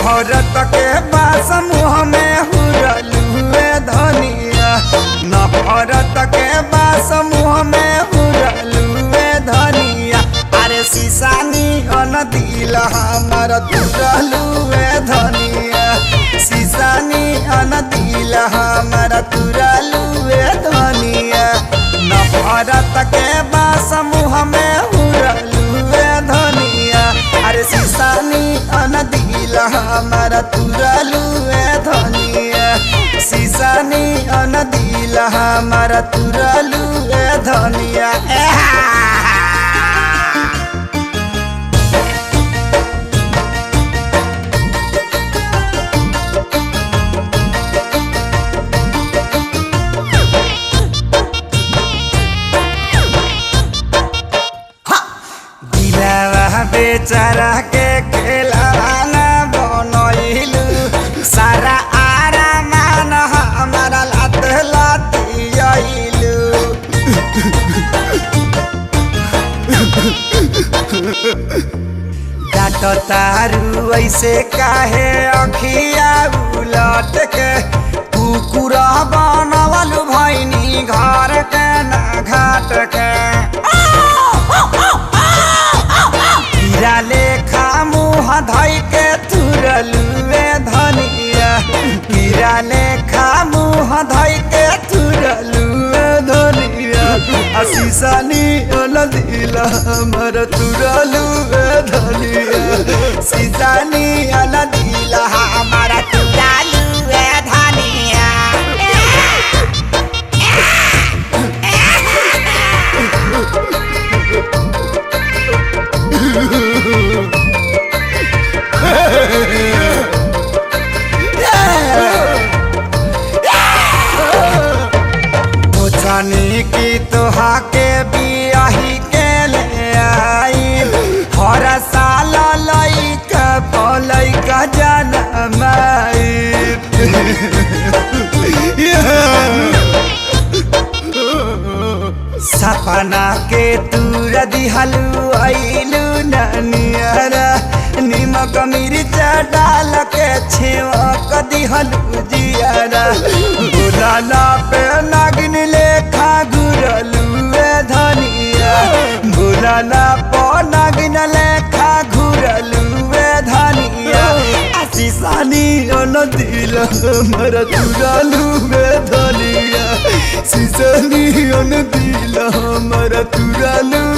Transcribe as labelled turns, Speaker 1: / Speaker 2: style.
Speaker 1: नफरत के बास मुँह में हुरलुए धनिया, नफरत के बास मुँह में हुरलुए धनिया। अरे सीसानी अन दिल हमार तुरलुए धनिया, सीसानी अन दिल हमार तुरलुए धनिया। नफरत के बास मुँह में हुरलुए धनिया, अरे सीसानी अन दिल हमारा तुरलुए धनिया, सीसानी अन दिल हमारा तुरलुए धनिया। बेचारा के खेलाना बनैलू, सारा आरामान हमारा लात लातियलू। डाट तारू ऐसे काहे अखिया उलट के, कुकुर बनवल भैनी घर के ना घाट के। हीरा लेखा मुँह धई के तुरलुए धनिया, हीरा लेखा मुँह धई के तुरलुए धनिया। सीसानी अन दिल हमार तुरलुए धनिया, सीसानी अन दिल हमार तुरलुए धनिया। जानी की तोहा के बियाही के ले आई, हर साल लइका पलैका जनमाई। सपना के तूर दिहलू आइलू नानियारा, निमक मिर्चा डाल के छेवक दिहलू जियारा। बुलाला पे नागिन लेखा घुरलुए धनिया, बुलाला पे नागिन लेखा घुरलुए धनिया। सीसानी अन दिल हमारा तुरलुए धनिया, सीसानी अन दिल हमारा तुरलुए